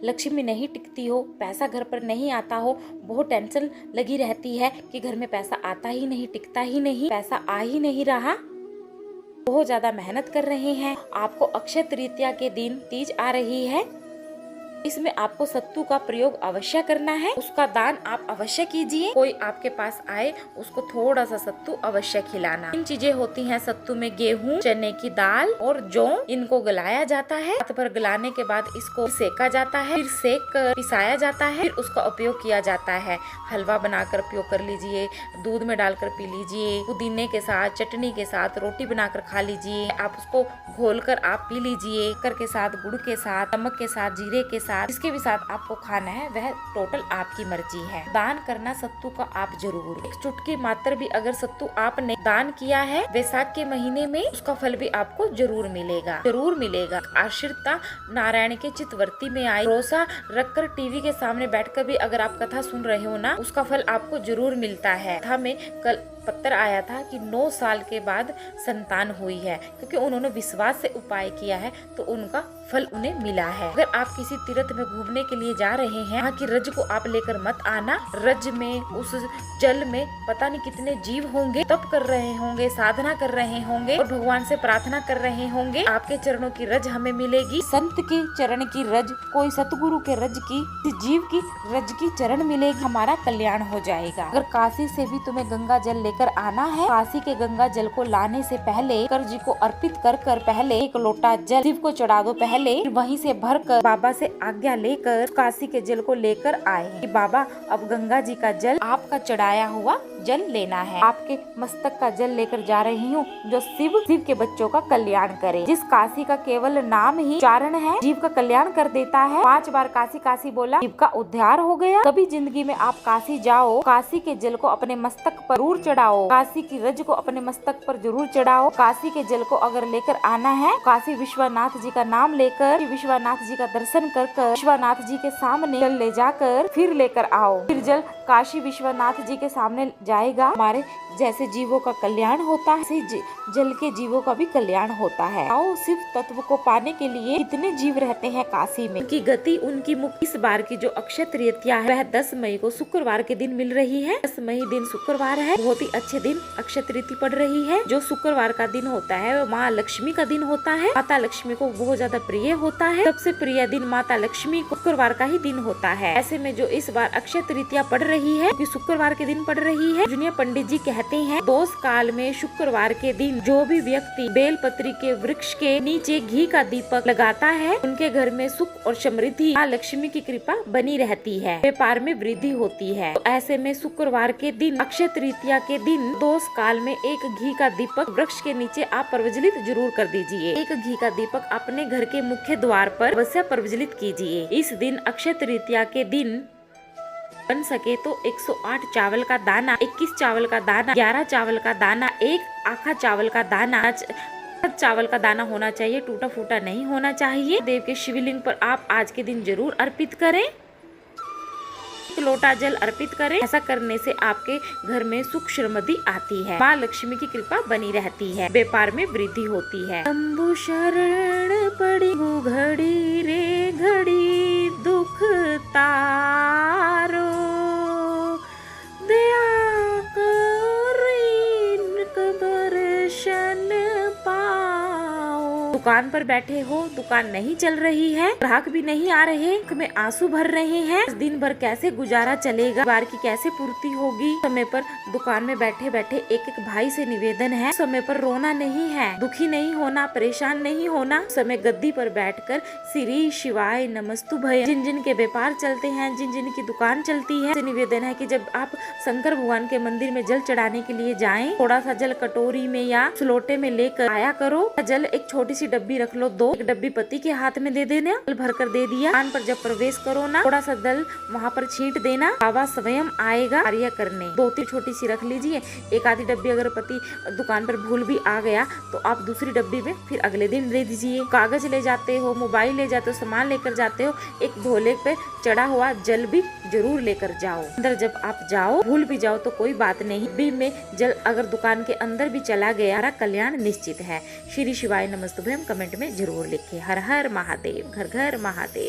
लक्ष्मी नहीं टिकती हो, पैसा घर पर नहीं आता हो, बहुत टेंशन लगी रहती है कि घर में पैसा आता ही नहीं, टिकता ही नहीं, पैसा आ ही नहीं रहा, बहुत ज्यादा मेहनत कर रहे हैं। आपको अक्षय तृतीया के दिन तीज आ रही है, इसमें आपको सत्तू का प्रयोग अवश्य करना है, उसका दान आप अवश्य कीजिए। कोई आपके पास आए उसको थोड़ा सा सत्तू अवश्य खिलाना। इन चीजें होती हैं सत्तू में गेहूं, चने की दाल और जौ, इनको गलाया जाता है। रात भर गलाने के बाद इसको सेका जाता है, फिर सेक कर पिसाया जाता है, फिर उसका उपयोग किया जाता है। हलवा बनाकर उपयोग कर लीजिए, दूध में डालकर पी लीजिए, पुदीने के साथ, चटनी के साथ, रोटी बनाकर खा लीजिए। आप उसको घोल कर आप पी लीजिए, शक्कर के साथ, गुड़ के साथ, नमक के साथ, जीरे के साथ, इसके भी साथ आपको खाना है, वह टोटल आपकी मर्जी है। दान करना सत्तू का आप जरूर, एक चुटकी मात्र भी अगर सत्तू आपने दान किया है वैसाख के महीने में, उसका फल भी आपको जरूर मिलेगा, जरूर मिलेगा। आश्रिता नारायण के चितवर्ती में आई रोसा रखकर टीवी के सामने बैठकर भी अगर आप कथा सुन रहे हो ना, उसका फल आपको जरूर मिलता है। कथा में कल पत्र आया था कि 9 साल के बाद संतान हुई है, क्योंकि उन्होंने विश्वास से उपाय किया है तो उनका फल उन्हें मिला है। अगर आप किसी तीर्थ में घूमने के लिए जा रहे हैं, वहाँ की रज को आप लेकर मत आना। रज में, उस जल में पता नहीं कितने जीव होंगे, तप कर रहे होंगे, साधना कर रहे होंगे और भगवान से प्रार्थना कर रहे होंगे। आपके चरणों की रज हमें मिलेगी, संत के चरण की रज, कोई सतगुरु के रज की, जीव की रज की चरण मिलेगी, हमारा कल्याण हो जाएगा। अगर काशी से भी तुम्हें गंगा जल लेकर आना है, काशी के गंगा जल को लाने से पहले शंकर जी को अर्पित कर पहले एक लोटा जल शिव को चढ़ा दो, पहले वहीं से भरकर बाबा से आज्ञा लेकर काशी के जल को लेकर आए कि बाबा अब गंगा जी का जल, आपका चढ़ाया हुआ जल लेना है। आपके मस्तक का जल लेकर जा रही हूँ, जो शिव के बच्चों का कल्याण करे। जिस काशी का केवल नाम ही उच्चारण है, जीव का कल्याण कर देता है। 5 बार काशी काशी बोला, जीव का उद्धार हो गया। कभी जिंदगी में आप काशी जाओ, काशी के जल को अपने मस्तक पर जरूर चढ़ाओ, काशी की रज को अपने मस्तक पर जरूर चढ़ाओ। काशी के जल को अगर लेकर आना है, काशी विश्वनाथ जी का नाम लेकर, विश्वनाथ जी का दर्शन कर विश्वनाथ जी के सामने जल ले जाकर फिर लेकर आओ। फिर जल काशी विश्वनाथ जी के सामने जाएगा। हमारे जैसे जीवों का कल्याण होता है, जल के जीवों का भी कल्याण होता है। आओ, शिव तत्व को पाने के लिए कितने जीव रहते हैं काशी में, उनकी गति, उनकी मुक्ति। इस बार की जो अक्षय तृतीया है वह 10 मई को शुक्रवार के दिन मिल रही है। 10 मई दिन शुक्रवार है, बहुत ही अच्छे दिन अक्षय तृतीया पड़ रही है। जो शुक्रवार का दिन होता है वो माँ लक्ष्मी का दिन होता है, माता लक्ष्मी को बहुत ज्यादा प्रिय होता है। सबसे प्रिय दिन माता लक्ष्मी को शुक्रवार का ही दिन होता है। ऐसे में जो इस बार अक्षय तृतीया पड़ रही है, कि शुक्रवार के दिन पड़ रही है, दुनिया पंडित जी कहते हैं दोष काल में शुक्रवार के दिन जो भी व्यक्ति बेलपत्री के वृक्ष के नीचे घी का दीपक लगाता है, उनके घर में सुख और समृद्धि, माँ लक्ष्मी की कृपा बनी रहती है, व्यापार में वृद्धि होती है। तो ऐसे में शुक्रवार के दिन, अक्षय तृतीया के दिन, दोष काल में एक घी का दीपक वृक्ष के नीचे आप प्रज्वलित जरूर कर दीजिए। एक घी का दीपक अपने घर के मुख्य द्वार पर अवश्य प्रज्वलित कीजिए। इस दिन अक्षय तृतीया के दिन बन सके तो 108 चावल का दाना, 21 चावल का दाना, 11 चावल का दाना, 1 आखा चावल का दाना, चावल का दाना होना चाहिए, टूटा फूटा नहीं होना चाहिए। देव के शिवलिंग पर आप आज के दिन जरूर अर्पित करें। 1 लोटा जल अर्पित करें। ऐसा करने से आपके घर में सुख समृद्धि आती है, माँ लक्ष्मी की कृपा बनी रहती है, व्यापार में वृद्धि होती है। शंभु शरण पड़ी घड़ी रे घड़ी दुख तारो, दया करीन दर्शन पाओ। दुकान पर बैठे हो, दुकान नहीं चल रही है, ग्राहक भी नहीं आ रहे, आंख में आंसू भर रहे हैं, दिन भर कैसे गुजारा चलेगा, बार की कैसे पूर्ति होगी। समय पर दुकान में बैठे बैठे एक एक भाई से निवेदन है, समय पर रोना नहीं है, दुखी नहीं होना, परेशान नहीं होना। समय गद्दी पर बैठकर श्री शिवाय नमस्तुभ्यम, जिन जिन के व्यापार चलते हैं, जिन जिन की दुकान चलती है, निवेदन है कि जब आप शंकर भगवान के मंदिर में जल चढ़ाने के लिए जाएं, थोड़ा सा जल कटोरी में या लोटे में लेकर आया करो। जल एक छोटी सी डब्बी रख लो, 2 एक डब्बी पति के हाथ में दे देना, जल भर कर दे दिया। दुकान पर जब प्रवेश करो ना, थोड़ा सा जल वहाँ पर छींट देना, बाबा स्वयं आएगा कार्य करने। 2-3 छोटी सी रख लीजिए। एक आधी डब्बी अगर पति दुकान पर भूल भी आ गया तो आप दूसरी डब्बी में फिर अगले दिन दे दीजिए। कागज ले जाते हो, मोबाइल ले जाते हो, सामान लेकर जाते हो, एक ढोले पे चढ़ा हुआ जल भी जरूर लेकर जाओ। अंदर जब आप जाओ, भूल भी जाओ तो कोई बात नहीं, डिब्बी में जल अगर दुकान के अंदर भी चला गया, हमारा कल्याण निश्चित है। श्री शिवाय नमस्तुभ्यम कमेंट में जरूर लिखे। हर हर महादेव, घर घर महादेव।